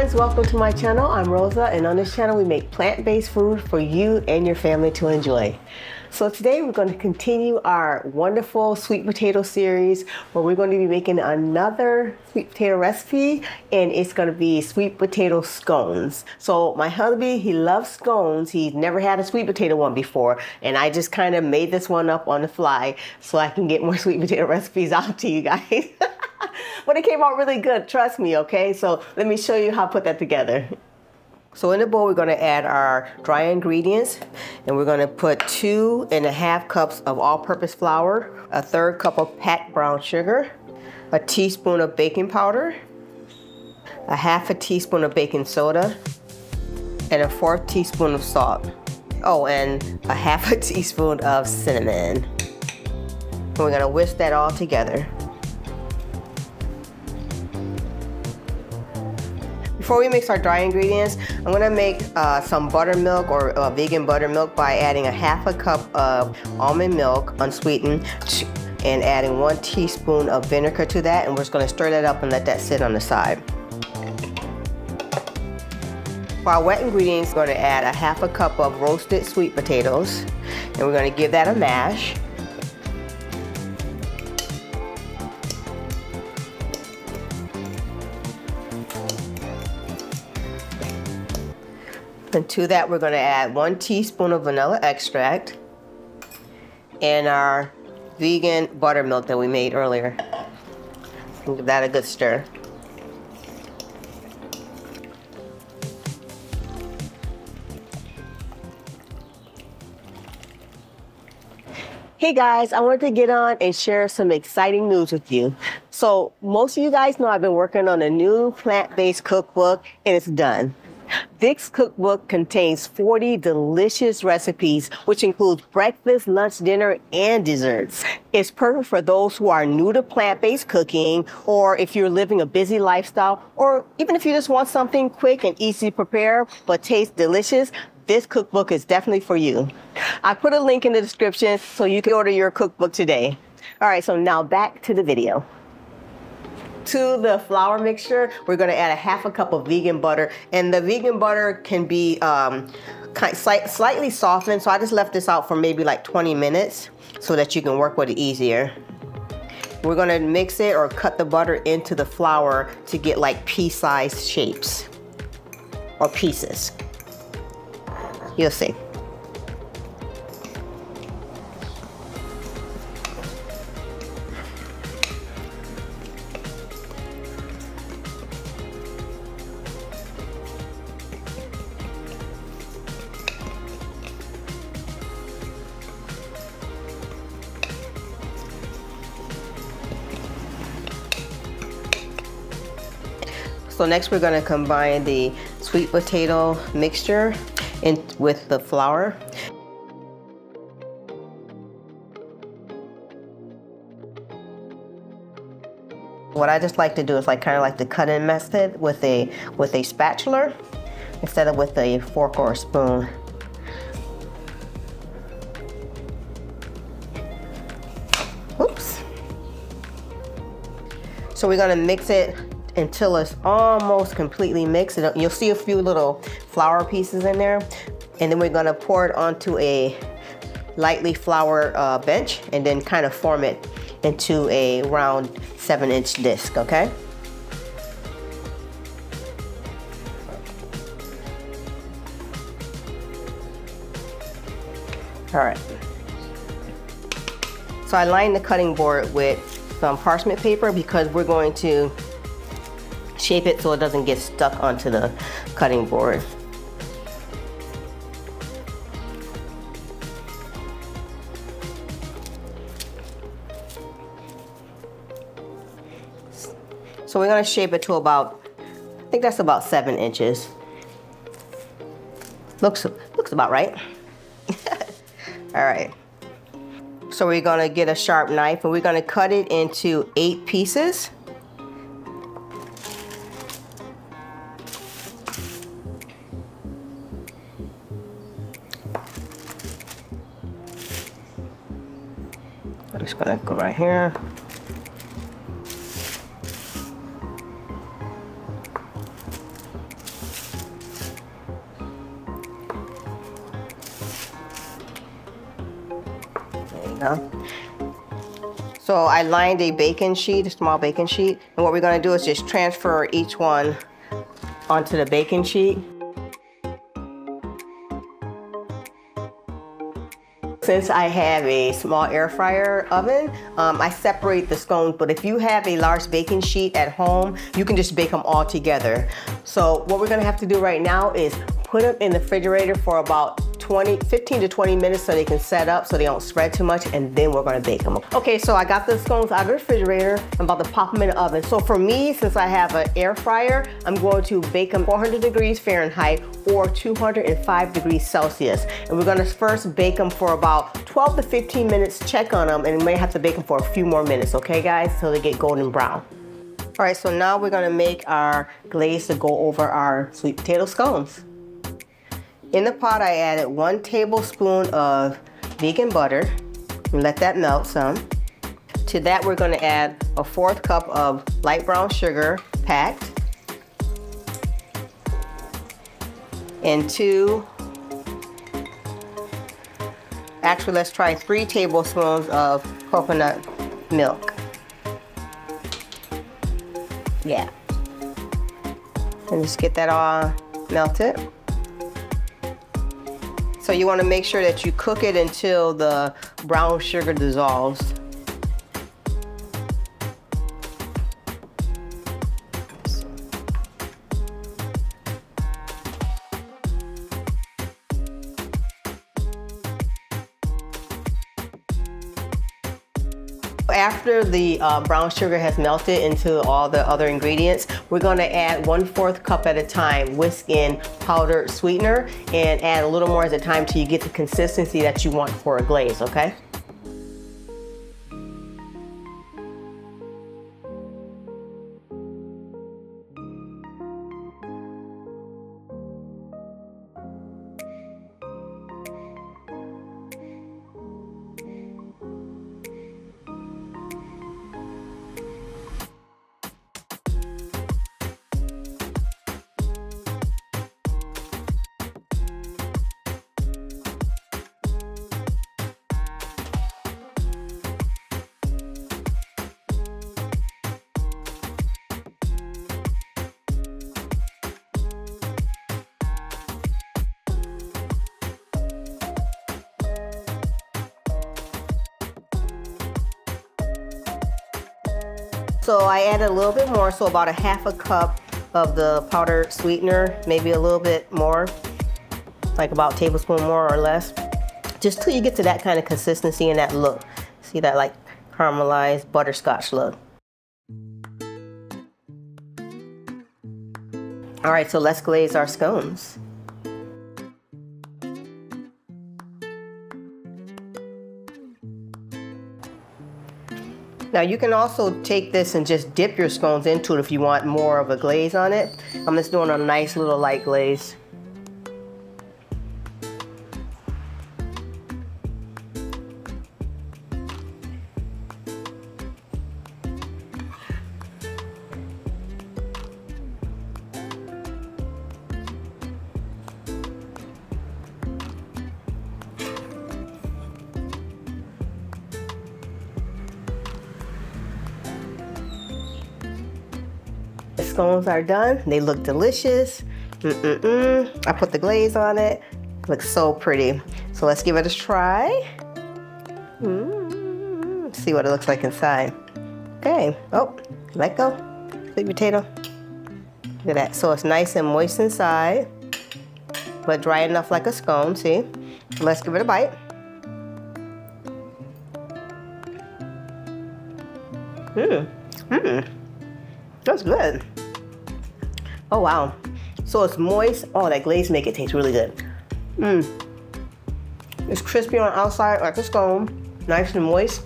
friends, welcome to my channel. I'm Rosa, and on this channel we make plant-based food for you and your family to enjoy. So today we're going to continue our wonderful sweet potato series where we're going to be making another sweet potato recipe, and it's going to be sweet potato scones. So my hubby, he loves scones. He's never had a sweet potato one before, and I just kind of made this one up on the fly so I can get more sweet potato recipes out to you guys. But it came out really good, trust me, okay? So let me show you how to put that together. So in the bowl, we're gonna add our dry ingredients, and we're gonna put 2½ cups of all-purpose flour, a 1/3 cup of packed brown sugar, a teaspoon of baking powder, a 1/2 teaspoon of baking soda, and a 1/4 teaspoon of salt. Oh, and a 1/2 teaspoon of cinnamon. And we're gonna whisk that all together. Before we mix our dry ingredients, I'm gonna make some buttermilk or vegan buttermilk by adding a 1/2 cup of almond milk, unsweetened, and adding 1 teaspoon of vinegar to that, and we're just gonna stir that up and let that sit on the side. For our wet ingredients, we're gonna add a 1/2 cup of roasted sweet potatoes, and we're gonna give that a mash. And to that, we're going to add 1 teaspoon of vanilla extract and our vegan buttermilk that we made earlier. Give that a good stir. Hey guys, I wanted to get on and share some exciting news with you. So most of you guys know I've been working on a new plant-based cookbook, and it's done. This cookbook contains 40 delicious recipes, which includes breakfast, lunch, dinner, and desserts. It's perfect for those who are new to plant-based cooking, or if you're living a busy lifestyle, or even if you just want something quick and easy to prepare but tastes delicious. This cookbook is definitely for you. I put a link in the description so you can order your cookbook today. All right, so now back to the video. To the flour mixture, we're going to add a 1/2 cup of vegan butter, and the vegan butter can be slightly softened, so I just left this out for maybe like 20 minutes so that you can work with it easier. We're going to mix it or cut the butter into the flour to get like pea-sized shapes or pieces. You'll see. So next we're going to combine the sweet potato mixture with the flour. What I just like to do is kind of like the cut-in method with a spatula instead of with a fork or a spoon. Oops. So we're going to mix it until it's almost completely mixed. You'll see a few little flour pieces in there, and then we're going to pour it onto a lightly floured bench and then kind of form it into a round 7-inch disc, okay? All right. So I lined the cutting board with some parchment paper because we're going to shape it so it doesn't get stuck onto the cutting board. So we're going to shape it to about, I think that's about 7 inches. Looks about right. All right. So we're going to get a sharp knife and we're going to cut it into 8 pieces. I'm just gonna go right here. No. So I lined a baking sheet, a small baking sheet, and what we're gonna do is just transfer each one onto the baking sheet. Since I have a small air fryer oven, I separate the scones, but if you have a large baking sheet at home, you can just bake them all together. So what we're gonna have to do right now is put them in the refrigerator for about 15 to 20 minutes so they can set up so they don't spread too much, and then we're gonna bake them. Okay, so I got the scones out of the refrigerator. I'm about to pop them in the oven. So for me, since I have an air fryer, I'm going to bake them 400 degrees Fahrenheit or 205 degrees Celsius. And we're gonna first bake them for about 12 to 15 minutes, check on them, and we may have to bake them for a few more minutes, okay guys, till they get golden brown. All right, so now we're gonna make our glaze to go over our sweet potato scones. In the pot, I added 1 tablespoon of vegan butter and let that melt some. To that, we're gonna add a 1/4 cup of light brown sugar packed and let's try 3 tablespoons of coconut milk. Yeah. And just get that all melted. So you want to make sure that you cook it until the brown sugar dissolves. After the brown sugar has melted into all the other ingredients, we're going to add 1/4 cup at a time, whisk in powdered sweetener, and add a little more at a time till you get the consistency that you want for a glaze, okay? So I added a little bit more, so about 1/2 cup of the powdered sweetener, maybe a little bit more, like about a tablespoon more or less, just till you get to that kind of consistency and that look. See that like caramelized butterscotch look. All right, so let's glaze our scones. Now you can also take this and just dip your scones into it if you want more of a glaze on it. I'm just doing a nice little light glaze. The scones are done. They look delicious. I put the glaze on it. Looks so pretty. So let's give it a try. See what it looks like inside. Okay. Oh, let go. Sweet potato. Look at that. So it's nice and moist inside, but dry enough like a scone. See? Let's give it a bite. That's good. Oh wow. So it's moist. Oh, that glaze make it taste really good. It's crispy on the outside like a scone. Nice and moist.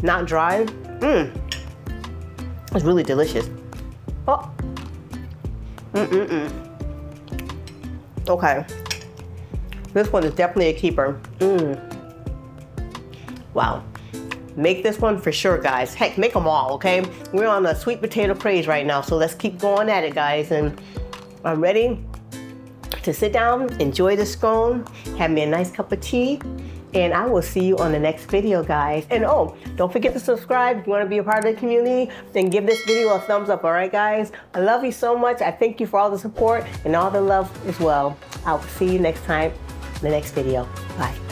Not dry. It's really delicious. Oh. Okay. This one is definitely a keeper. Wow. Make this one for sure, guys. Heck, make them all, okay? We're on a sweet potato craze right now, so let's keep going at it, guys. And I'm ready to sit down, enjoy the scone, have me a nice cup of tea, And I will see you on the next video, guys. And oh, don't forget to subscribe if you want to be a part of the community. Then give this video a thumbs up, all right, guys? I love you so much. I thank you for all the support and all the love as well. I'll see you next time in the next video. Bye.